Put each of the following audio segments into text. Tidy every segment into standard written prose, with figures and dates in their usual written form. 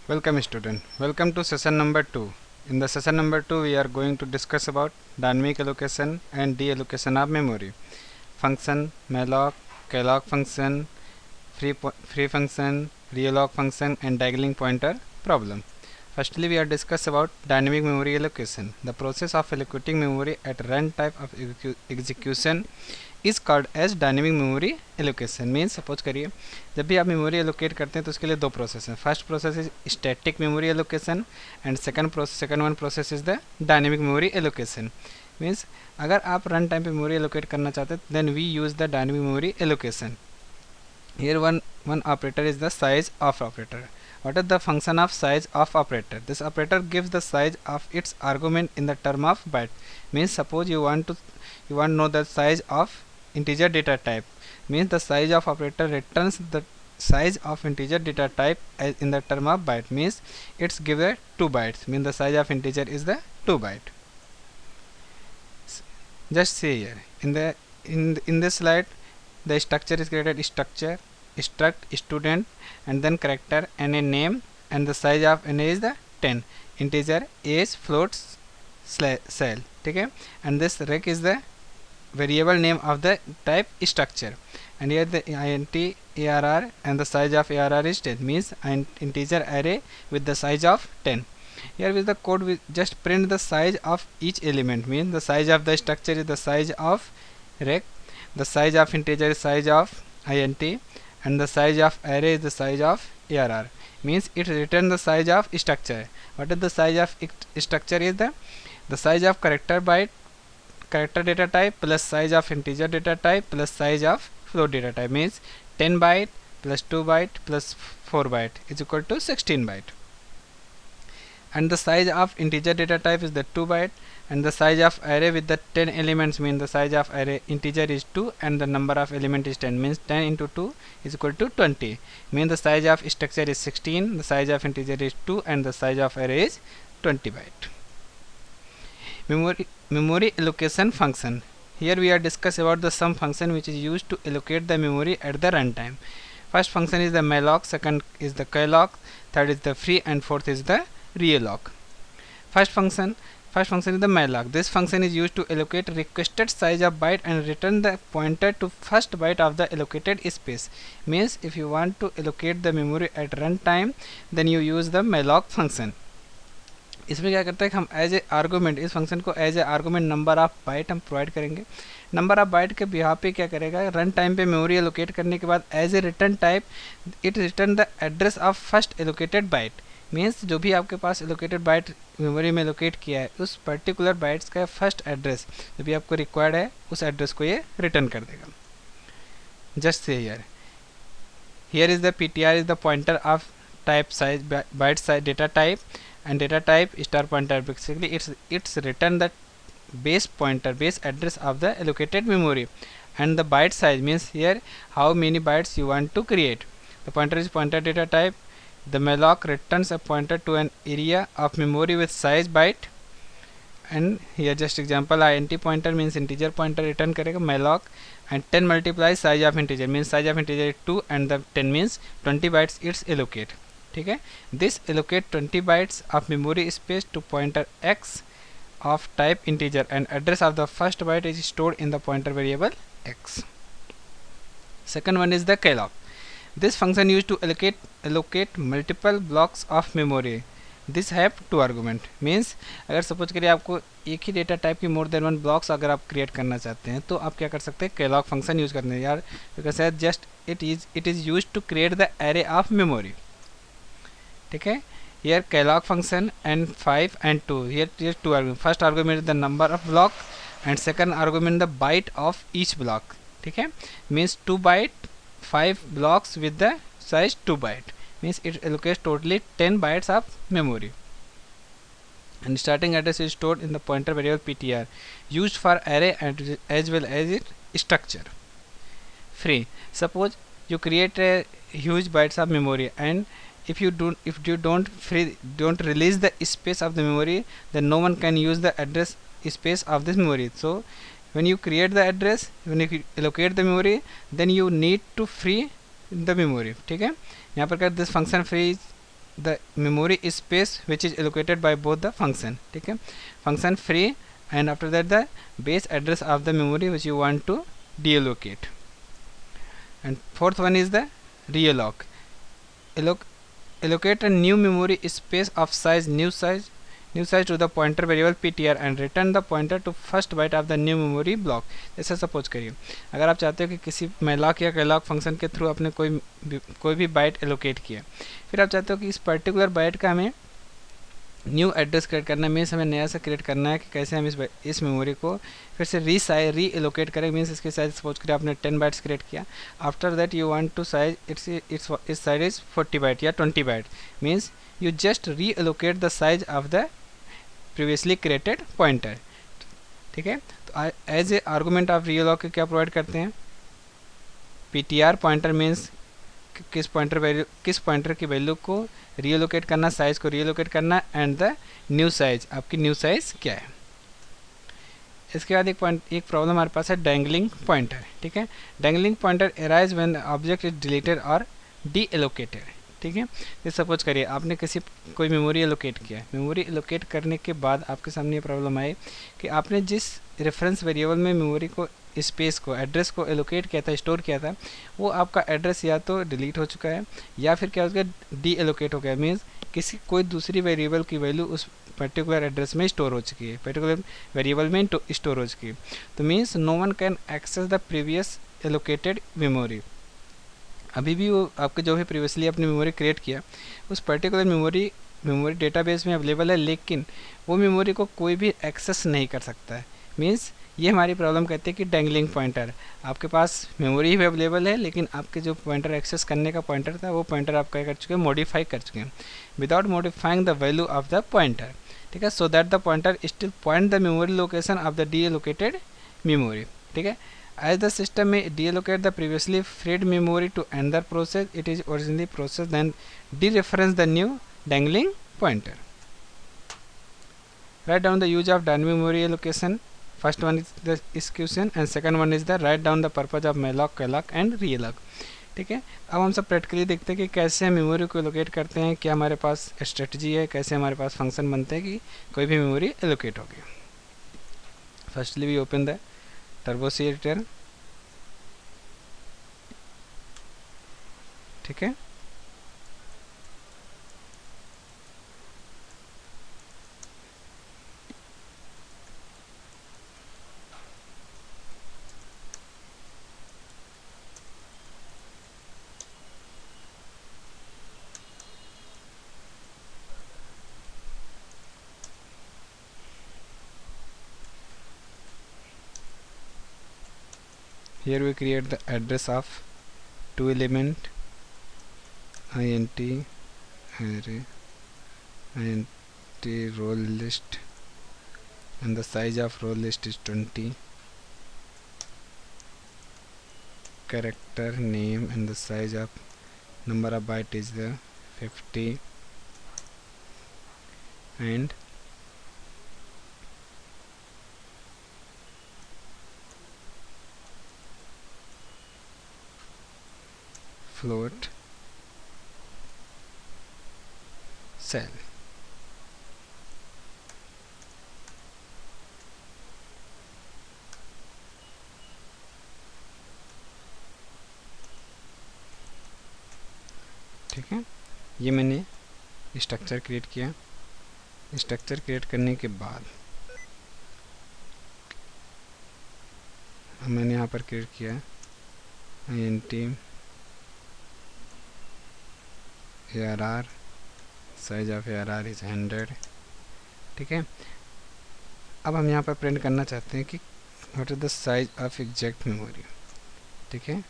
Welcome student. Welcome to session number 2. In the session number 2 we are going to discuss about dynamic allocation and deallocation of memory. Function, malloc, calloc function, free function, realloc function and diagonal pointer problem. Firstly we are discuss about dynamic memory allocation. The process of allocating memory at runtime of execution is called as dynamic memory allocation. Means suppose करिए जब भी आप memory allocate करते हैं तो उसके लिए दो प्रोसेस हैं। First process is static memory allocation and second one process is the dynamic memory allocation. Means अगर आप रन टाइम पे मेमोरी एलोकेट करना चाहते हैं then we use the dynamic memory allocation. Here one operator is the size of operator. What is the function of size of operator? This operator gives the size of its argument in the term of byte. Means suppose you want to know the size of integer data type. Means the size of operator returns the size of integer data type as in the term of byte. Means it's given 2 bytes. Means the size of integer is the 2 byte. Just see here in this slide the structure is created. Structure, struct, student and then character and a name and the size of n is the 10, integer age float cell. ठीक है, and this rec is the variable name of the type structure and here the int arr and the size of arr is 10. Means an integer array with the size of 10. Here with the code we just print the size of each element. Means the size of the structure is the size of rec, the size of integer is size of int and the size of array is the size of arr. Means it returns the size of structure. What is the size of structure is the size of character data type plus size of integer data type plus size of float data type. Means 10 byte plus 2 byte plus 4 byte is equal to 16 byte. And the size of integer data type is the 2 byte and the size of array with the 10 elements. Means the size of array integer is 2 and the number of element is 10. Means 10 into 2 is equal to 20. Means the size of structure is 16, the size of integer is 2 and the size of array is 20 byte. Memory allocation function. Here we are discuss about the sum function which is used to allocate the memory at the runtime. First function is the malloc, second is the calloc, third is the free and fourth is the realloc. First function is the malloc. This function is used to allocate requested size of byte and return the pointer to first byte of the allocated space. Means if you want to allocate the memory at runtime then you use the malloc function. इसमें क्या करता है कि हम as a argument इस function को as a argument number of byte हम provide करेंगे. नंबर ऑफ बाइट के बिहाफ पे क्या करेगा, रन टाइम पे मेमोरी एलोकेट करने के बाद as a return type it return the address of first allocated byte. Means जो भी आपके पास एलोकेटेड बाइट मेमोरी में एलोकेट किया है उस पर्टिकुलर बाइट्स का फर्स्ट एड्रेस जो भी आपको रिक्वायर्ड है उस एड्रेस को ये रिटर्न कर देगा. जस्ट से here is the PTR is the pointer of type size byte size data type and data type star pointer. Basically it's return the base address of the allocated memory and the byte size. Means here how many bytes you want to create. The pointer is pointer data type. The malloc returns a pointer to an area of memory with size byte and here just example int pointer means integer pointer return करेगा malloc and 10 multiplies size of integer means size of integer is 2 and the 10 means 20 bytes it's allocate. ठीक है, this allocate 20 bytes of memory space to pointer x of type integer and address of the first byte is stored in the pointer variable x. Second one is the calloc. This function use to allocate multiple blocks of memory. This have 2 argument. Means अगर suppose करिए आपको एक ही data type की more than 1 blocks अगर आप create करना चाहते हैं तो आप क्या कर सकते हैं, calloc फंक्शन यूज करने यार, because just it is use to create the array of memory. ठीक है, here calloc function and 5 and 2. Here 2 argument. First argument is the number of block and second argument the byte of each block. ठीक है, means 2 byte 5 blocks with the size 2 byte. Means it allocates totally 10 bytes of memory. And starting address is stored in the pointer variable ptr used for array and as well as its structure. Free. Suppose you create a huge bytes of memory and if you don't release the space of the memory then no one can use the address space of this memory. So when you create the address, when you allocate the memory then you need to free the memory. ठीक है, यहाँ पर कर this function free the memory space which is allocated by both the function. ठीक है, function free and after that the base address of the memory which you want to deallocate. And fourth one is the realloc. Allocate a new memory space of size new size to the pointer variable ptr and return the pointer to first byte of the new memory block. जैसे suppose करिए अगर आप चाहते हो कि किसी malloc या calloc function के थ्रू आपने कोई भी बाइट एलोकेट किया, फिर आप चाहते हो कि इस पर्टिकुलर बाइट का हमें न्यू एड्रेस क्रिएट करना है, मीन्स हमें नया से क्रिएट करना है कि कैसे हम इस मेमोरी को फिर से री एलोकेट करें, मीन्स इसकी साइज सपोज करें आपने 10 बाइट्स क्रिएट किया, after that you want to size its size is 40 byte या 20 byte, means you just reallocate the size of the previously created pointer. ठीक है, तो as a argument of realloc क्या provide करते हैं, ptr pointer means किस पॉइंटर की वैल्यू को रीएलोकेट करना, साइज को रीएलोकेट करना, एंड द न्यू साइज, आपकी न्यू साइज क्या है. इसके बाद एक प्रॉब्लम हमारे पास है डैंगलिंग पॉइंटर. ठीक है, dangling pointer arise when the object is deleted और डी एलोकेटेड. ठीक है, तो सपोज करिए आपने कोई मेमोरी एलोकेट किया है, मेमोरी एलोकेट करने के बाद आपके सामने ये प्रॉब्लम आई कि आपने जिस रेफरेंस वेरिएबल में मेमोरी को स्पेस को एड्रेस को एलोकेट किया था, स्टोर किया था, वो आपका एड्रेस या तो डिलीट हो चुका है या फिर क्या हो गया, डी एलोकेट हो गया, मीन्स कोई दूसरी वेरिएबल की वैल्यू उस पर्टिकुलर एड्रेस में स्टोर हो चुकी है, पर्टिकुलर वेरिएबल में स्टोर हो चुकी है. तो means no one can access the previous allocated memory. अभी भी वो आपके जो भी प्रीवियसली अपनी मेमोरी क्रिएट किया उस पर्टिकुलर मेमोरी डेटाबेस में अवेलेबल है, लेकिन वो मेमोरी को कोई भी एक्सेस नहीं कर सकता है. मीन्स ये हमारी प्रॉब्लम कहते हैं कि डैंगलिंग पॉइंटर, आपके पास मेमोरी भी अवेलेबल है लेकिन आपके जो पॉइंटर एक्सेस करने का पॉइंटर था वो पॉइंटर आप क्या कर चुके हैं, मॉडिफाई कर चुके हैं without modifying the value of the pointer. ठीक है, so that the pointer still point the memory location of the D allocated memory. ठीक है, as the system may deallocate the previously freed memory to another process, it is originally processed then dereference the new dangling pointer. Write down the use of dynamic memory allocation. First one is the execution and second one is the write down the purpose of malloc, calloc and realloc. ठीक है, अब हम सब practically देखते हैं कि कैसे हम मेमोरी को एलोकेट करते हैं, क्या हमारे पास स्ट्रेटजी है, कैसे हमारे पास फंक्शन बनते हैं कि कोई भी मेमोरी एलोकेट होगी. Firstly we open the Turbo C editor. ठीक है, here we create the address of two element int array int roll list and the size of roll list is 20, character name and the size of number of byte is the 50 and float cell. ठीक है, ये मैंने structure create किया. Structure create करने के बाद मैंने यहाँ पर क्रिएट किया int arr, size of arr is 100. ठीक है, अब हम यहाँ पर प्रिंट करना चाहते हैं कि what is the size of exact memory. ठीक है,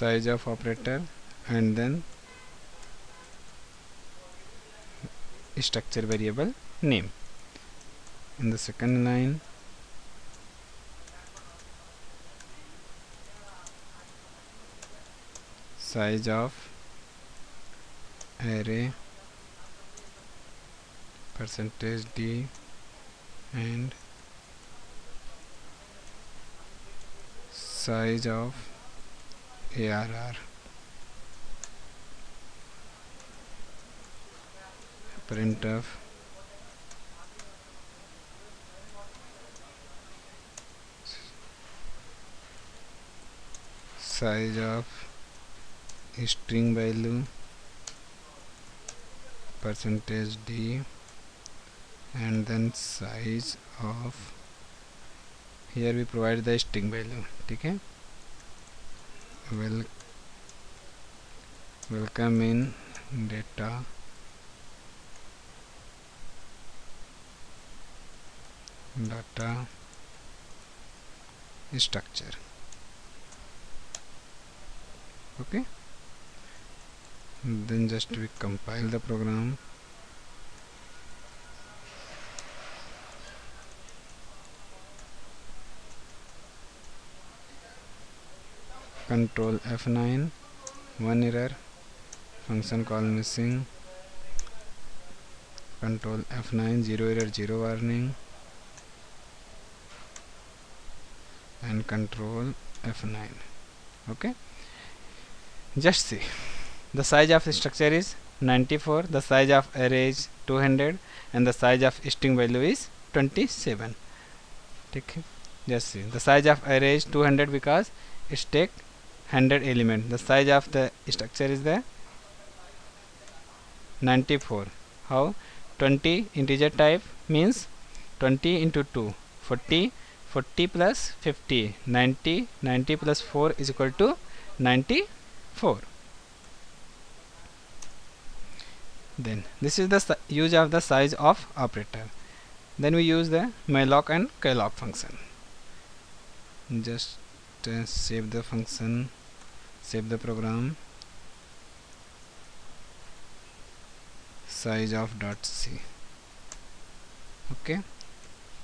size of operator, and then structure variable name. In the second line, size of array %d and size of ARR. Printf size of string value %d and then size of, here we provide the string value. ठीक है, welcome in data structure. Okay, then just we compile the program. Control F9, one error, function call missing. Control F9, 0 error, 0 warning, and control F9. Okay, just see, the size of the structure is 94, the size of array is 200, and the size of string value is 27. Okay, just see, the size of array is 200 because it take 100 element. The size of the structure is the 94. How? 20 integer type means 20 into 2, 40, 40 plus 50, 90, 90 plus 4 is equal to 94. Then this is the use of the size of operator. Then we use the malloc and calloc function. Just save the function, save the program. Size of .c. Okay,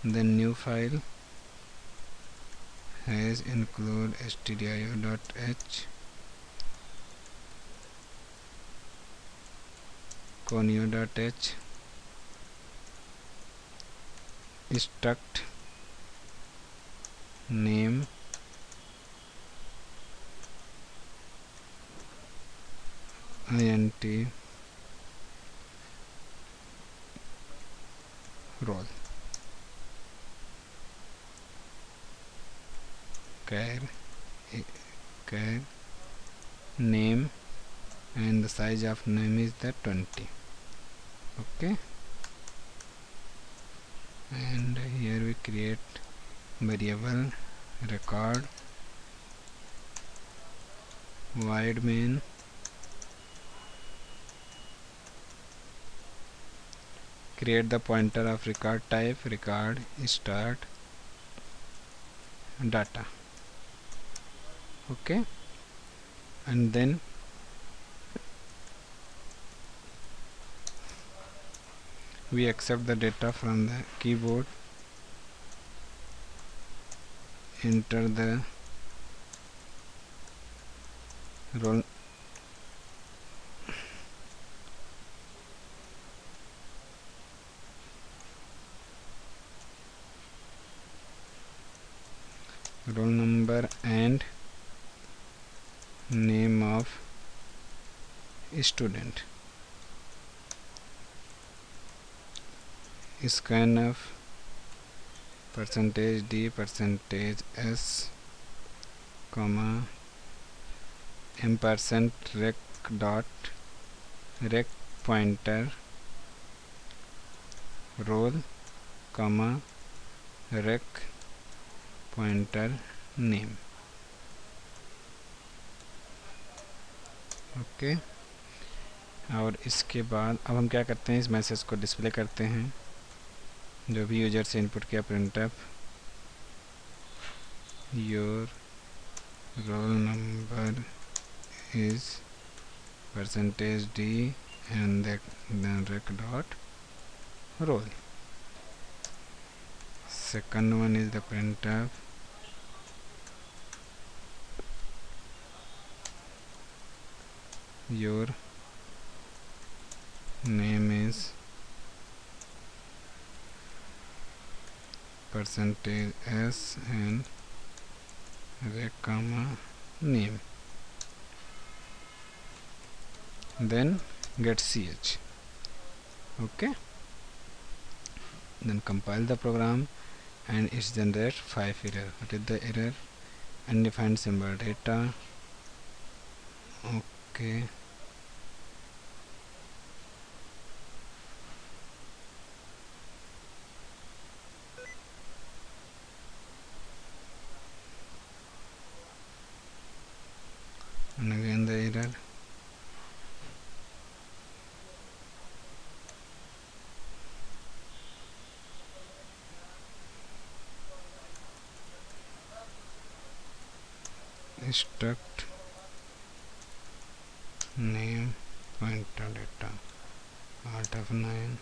then new file has include stdio.h, conio.h, struct name int role, char name, and the size of name is the 20. Okay, and here we create variable record void main create the pointer of record type record start data. Okay, and then we accept the data from the keyboard, enter the roll number and name of student. Scanf %d %s comma &rec dot rec pointer roll comma rec pointer name. Okay, और इसके बाद अब हम क्या करते हैं, इस message को डिस्प्ले करते हैं जो भी यूजर से इनपुट किया, printf your roll number is percentage d and then rec dot roll. Second one is the printf your name is percentage s and rec comma name, then get ch. Okay, then compile the program and it generates 5 error. What is the error? Undefined symbol data. Okay, and again the error. Struct name pointer data alt F9.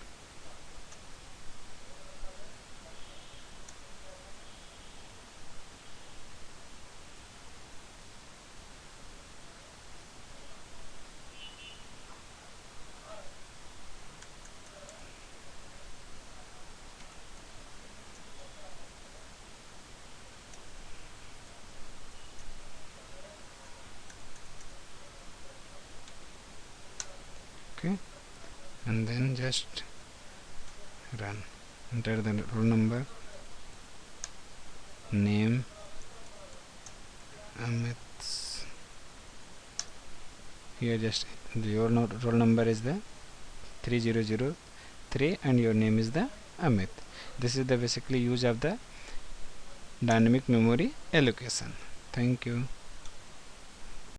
Okay, and then just run. Enter the roll number, name Amit. Here just your roll number is the 3003 and your name is the Amit. This is the basically use of the dynamic memory allocation. Thank you.